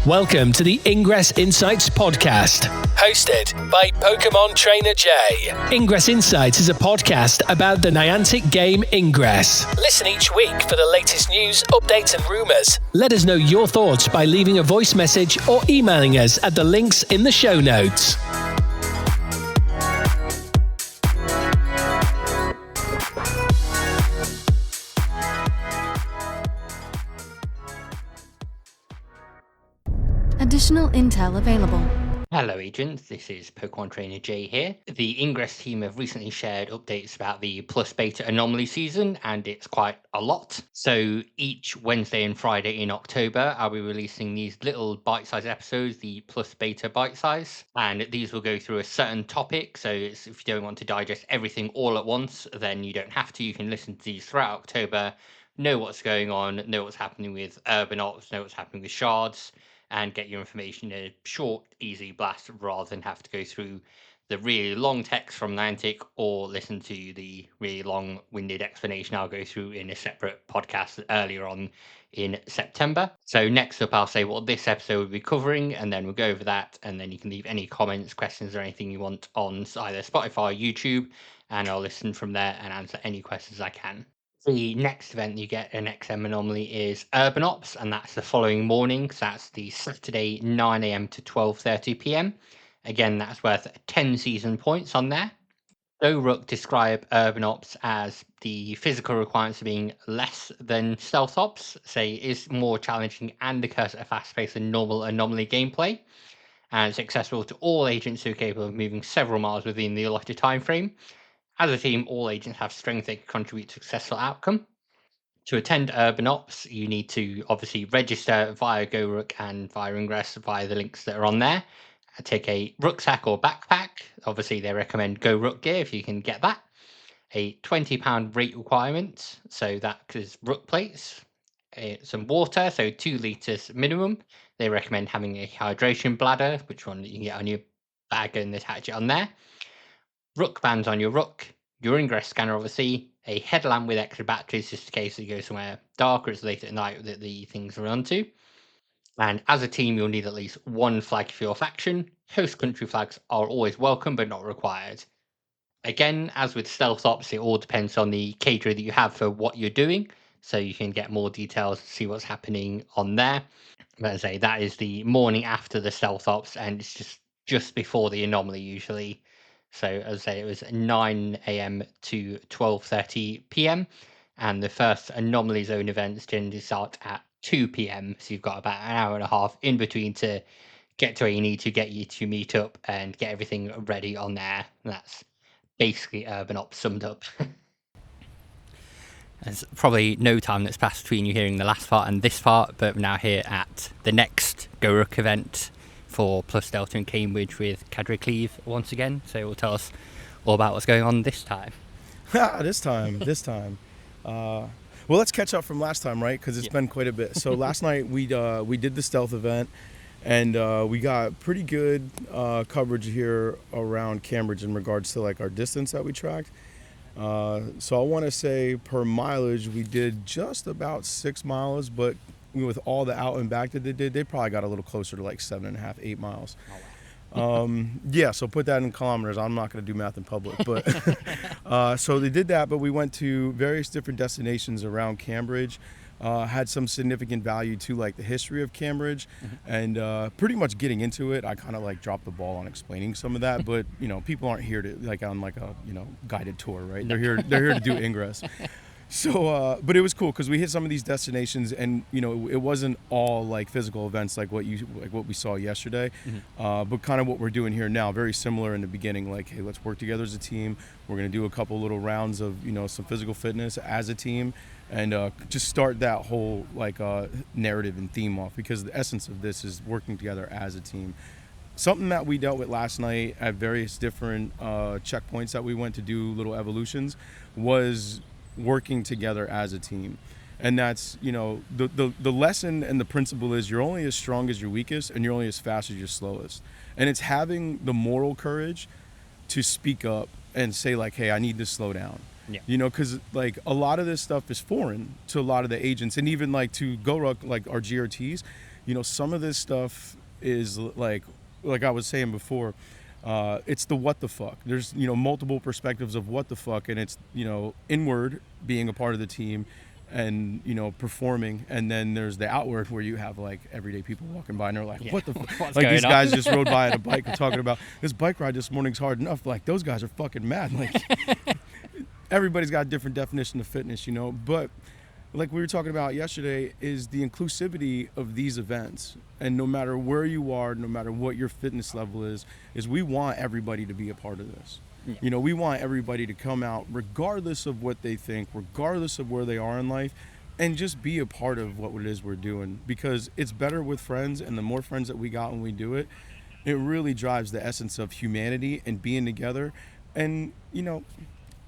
Welcome to the Ingress Insights podcast, hosted by Pokemon Trainer Jay. Ingress Insights is a podcast about the Niantic game Ingress. Listen each week for the latest news, updates and rumours. Let us know your thoughts by leaving a voice message or emailing us at the links in the show notes. Additional intel available. Hello agents, this is Pokemon Trainer Jay here. The Ingress team have recently shared updates about the Plus Beta Anomaly season, and it's quite a lot. So each Wednesday and Friday in October, I'll be releasing these little bite-sized episodes, the Plus Beta bite-size, and these will go through a certain topic. So if you don't want to digest everything all at once, then you don't have to. You can listen to these throughout October, know what's going on, know what's happening with Urban Ops, know what's happening with Shards, and get your information in a short, easy blast rather than have to go through the really long text from Niantic or listen to the really long-winded explanation I'll go through in a separate podcast earlier on in September. So next up, I'll say what this episode will be covering, and then we'll go over that, and then you can leave any comments, questions, or anything you want on either Spotify or YouTube, and I'll listen from there and answer any questions I can. The next event you get an XM anomaly is Urban Ops, and that's the following morning. So that's the Saturday 9 a.m. to 12:30 p.m. Again, that's worth 10 season points on there. Rook describe Urban Ops as the physical requirements being less than Stealth Ops, say it is more challenging and occurs at a fast pace than normal anomaly gameplay, and it's accessible to all agents who are capable of moving several miles within the allotted time frame. As a team, all agents have strength that can contribute to a successful outcome. To attend Urban Ops, you need to obviously register via GoRook and via Ingress via the links that are on there. Take a rucksack or backpack. Obviously, they recommend GoRook gear if you can get that. A £20 rate requirement, so that is Rook plates. Some water, so 2 litres minimum. They recommend having a hydration bladder, which one you can get on your bag and attach it on there. Rook bands on your Rook, your Ingress scanner obviously, a headlamp with extra batteries just in case you go somewhere dark or it's late at night that the things are onto. And as a team, you'll need at least one flag for your faction. Host country flags are always welcome but not required. Again, as with Stealth Ops, it all depends on the caterer that you have for what you're doing, so you can get more details, see what's happening on there. But as I say, that is the morning after the Stealth Ops, and it's just before the anomaly usually. So as I say, it was 9 a.m. to 12:30 p.m. and the first anomaly zone events generally start at 2 p.m. So you've got about an hour and a half in between to get to where you need to get you to meet up and get everything ready on there. And that's basically Urban Ops summed up. There's probably no time that's passed between you hearing the last part and this part, but we're now here at the next GoRook event for Plus Delta in Cambridge with Cadre Cleve once again. So he'll tell us all about what's going on this time. This time. Well, let's catch up from last time, right? Because it's been quite a bit. So last night we did the stealth event, and we got pretty good coverage here around Cambridge in regards to like our distance that we tracked. So I want to say per mileage we did just about 6 miles, but with all the out and back that they did, they probably got a little closer to like 7.5, 8 miles. Oh, wow. Yeah, so put that in kilometers. I'm not going to do math in public, but so they did that. But we went to various different destinations around Cambridge. Had some significant value to like the history of Cambridge, and pretty much getting into it. I kind of like dropped the ball on explaining some of that, but people aren't here to like on like a guided tour, right? They're here to do Ingress. So, but it was cool because we hit some of these destinations, and it wasn't all like physical events like what we saw yesterday, but kind of what we're doing here now. Very similar in the beginning, like, hey, let's work together as a team. We're gonna do a couple little rounds of some physical fitness as a team, and just start that whole like narrative and theme off, because the essence of this is working together as a team. Something that we dealt with last night at various different checkpoints that we went to do little evolutions was working together as a team. And that's the lesson and the principle is you're only as strong as your weakest, and you're only as fast as your slowest. And it's having the moral courage to speak up and say like, hey, I need to slow down. Because like a lot of this stuff is foreign to a lot of the agents, and even like to GoRook, like our GRTs, some of this stuff is like I was saying before, it's the what the fuck. There's, multiple perspectives of what the fuck, and it's, inward, being a part of the team and, performing. And then there's the outward where you have like everyday people walking by and they're like, what the fuck? Like these guys just rode by on a bike and talking about this bike ride this morning's hard enough. Like those guys are fucking mad. Like everybody's got a different definition of fitness, but like we were talking about yesterday, is the inclusivity of these events. And no matter where you are, no matter what your fitness level is we want everybody to be a part of this. Yeah. We want everybody to come out regardless of what they think, regardless of where they are in life, and just be a part of what it is we're doing. Because it's better with friends, and the more friends that we got when we do it, it really drives the essence of humanity and being together. And,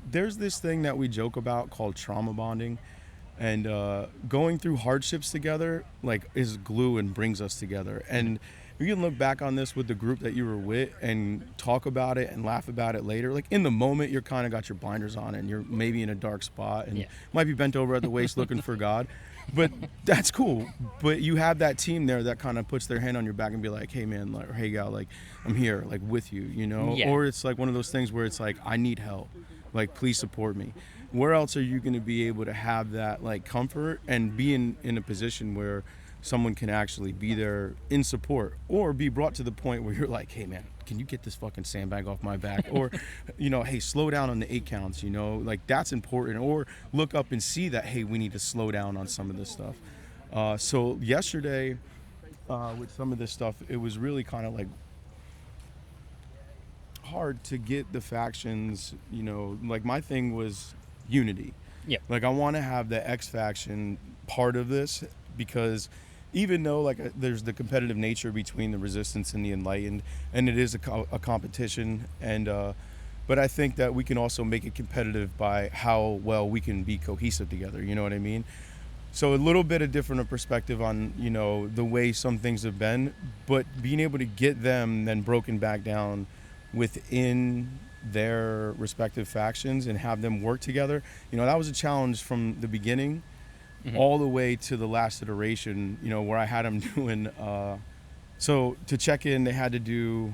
there's this thing that we joke about called trauma bonding. And going through hardships together, like, is glue and brings us together. And you can look back on this with the group that you were with and talk about it and laugh about it later. Like, in the moment, you're kind of got your blinders on and you're maybe in a dark spot and might be bent over at the waist looking for God. But that's cool. But you have that team there that kind of puts their hand on your back and be like, hey, man, like, or hey, gal, like, I'm here, like, with you, Yeah. Or it's like one of those things where it's like, I need help. Like, please support me. Where else are you going to be able to have that like comfort and be in a position where someone can actually be there in support, or be brought to the point where you're like, hey man, can you get this fucking sandbag off my back? Or, hey, slow down on the 8 counts, like that's important. Or look up and see that, hey, we need to slow down on some of this stuff. So yesterday with some of this stuff, it was really kind of like hard to get the factions, like my thing was unity. Yeah. Like I want to have the X faction part of this, because even though like there's the competitive nature between the resistance and the enlightened, and it is a competition, and but I think that we can also make it competitive by how well we can be cohesive together. You know what I mean? So a little bit of different perspective on, the way some things have been, but being able to get them then broken back down within their respective factions and have them work together. That was a challenge from the beginning all the way to the last iteration, where I had them doing, so to check in, they had to do,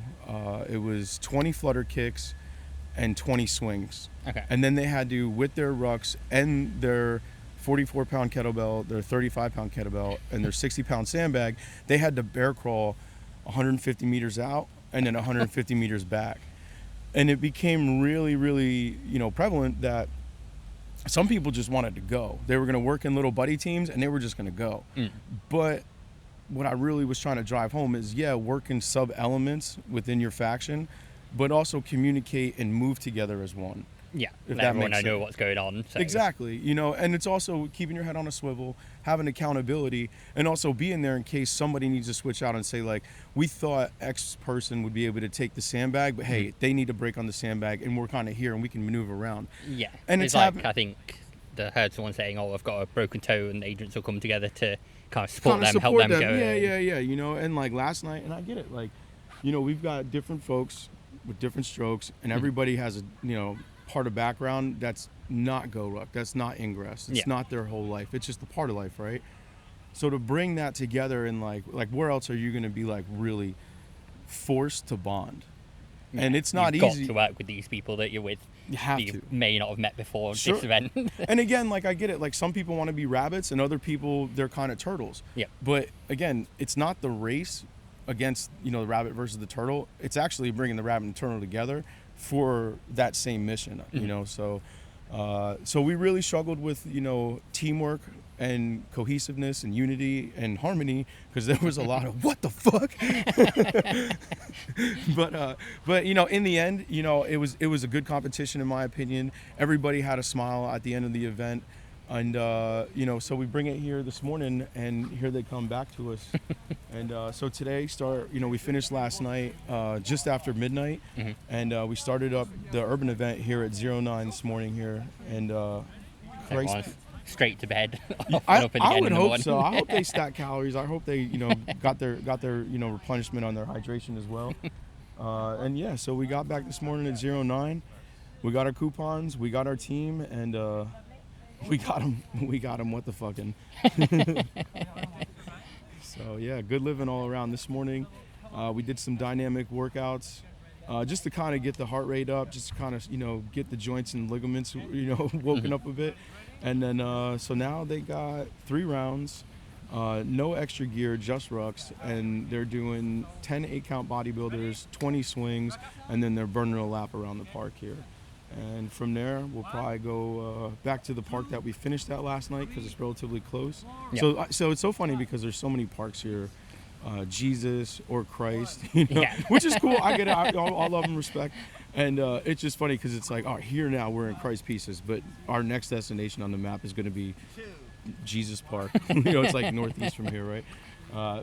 it was 20 flutter kicks and 20 swings. Okay. And then they had to, with their rucks and their 44-pound kettlebell, their 35-pound kettlebell, and their 60-pound sandbag, they had to bear crawl 150 meters out and then 150 meters back. And it became really, really, prevalent that some people just wanted to go. They were going to work in little buddy teams and they were just going to go. But what I really was trying to drive home is, work in sub-elements within your faction, but also communicate and move together as one. Yeah, let everyone know what's going on. So. Exactly, and it's also keeping your head on a swivel, having accountability, and also being there in case somebody needs to switch out and say, like, we thought X person would be able to take the sandbag, but hey, they need to break on the sandbag, and we're kind of here, and we can maneuver around. Yeah, and it's like, I think, I heard someone saying, I've got a broken toe, and the agents will come together to kind of support them, help them go. Yeah, and like last night, and I get it, like, we've got different folks with different strokes, and everybody has a, part of background that's not Go Ruck, that's not Ingress, it's not their whole life, it's just a part of life, right? So to bring that together and like where else are you going to be like really forced to bond? And it's not easy. You've got to work with these people that you're with. You may not have met before this event. And again, like I get it, like some people want to be rabbits and other people they're kind of turtles. Yeah. But again, it's not the race against the rabbit versus the turtle. It's actually bringing the rabbit and turtle together for that same mission, so we really struggled with teamwork and cohesiveness and unity and harmony, because there was a lot of what the fuck. but in the end, it was a good competition in my opinion. Everybody had a smile at the end of the event. And, so we bring it here this morning, and here they come back to us. And so today, we finished last night just after midnight, and we started up the urban event here at 09 this morning here. And straight to bed. I would hope so. I hope they stack calories. I hope they, got their replenishment on their hydration as well. And so we got back this morning at 09. We got our coupons, we got our team, and we got them. What the fucking? So yeah, good living all around. This morning, we did some dynamic workouts, just to kind of get the heart rate up, just to kind of get the joints and ligaments woken up a bit, and then so now they got 3 rounds, no extra gear, just rucks, and they're doing 10 8-count bodybuilders, 20 swings, and then they're burning a lap around the park here. And from there, we'll probably go back to the park that we finished at last night because it's relatively close. Yep. So it's so funny because there's so many parks here, Jesus or Christ, which is cool. I get it. All love and respect. And it's just funny because it's like, here now we're in Christ Pieces, but our next destination on the map is going to be Jesus Park. It's like northeast from here, right?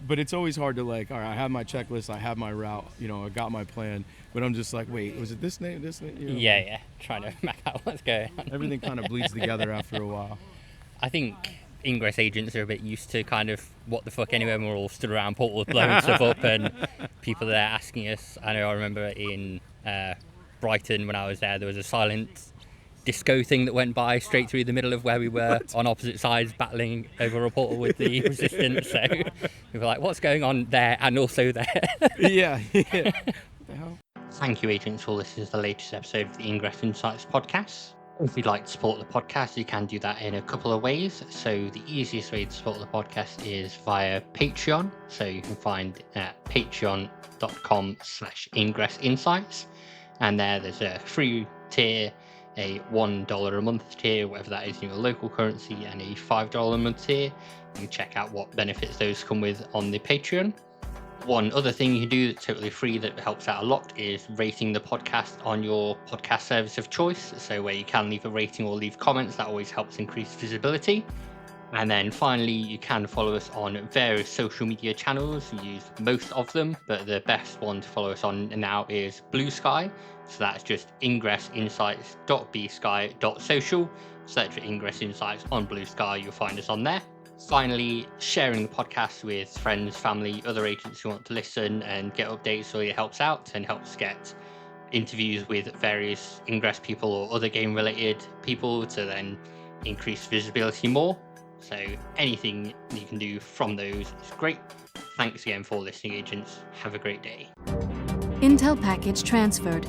But it's always hard to all right, I have my checklist, I have my route, I got my plan, but I'm just like, wait, was it this name? Yeah, trying to map out what's going on. Everything kind of bleeds together after a while. I think Ingress agents are a bit used to kind of what the fuck anyway, when we're all stood around portals blowing stuff up and people there asking us. I remember in Brighton when I was there was a silent disco thing that went by straight through the middle of where we were on opposite sides battling over a portal with the resistance, so we were like, what's going on there and also there? Yeah. What the hell? Thank you, agents, for listening to the latest episode of the Ingress Insights podcast. If you'd like to support the podcast, you can do that in a couple of ways. So the easiest way to support the podcast is via Patreon. So you can find it at patreon.com/Ingress Insights, and there's a free tier, a $1 a month tier, whatever that is in your local currency, and a $5 a month tier. You can check out what benefits those come with on the Patreon. One other thing you can do that's totally free that helps out a lot is rating the podcast on your podcast service of choice. So where you can leave a rating or leave comments, that always helps increase visibility. And then finally, you can follow us on various social media channels. We use most of them, but the best one to follow us on now is Blue Sky. So that's just ingressinsights.bsky.social. Search for Ingress Insights on Blue Sky, you'll find us on there. Finally, sharing the podcast with friends, family, other agents who want to listen and get updates really helps out and helps get interviews with various Ingress people or other game-related people to then increase visibility more. So anything you can do from those is great. Thanks again for listening, agents. Have a great day. Intel package transferred.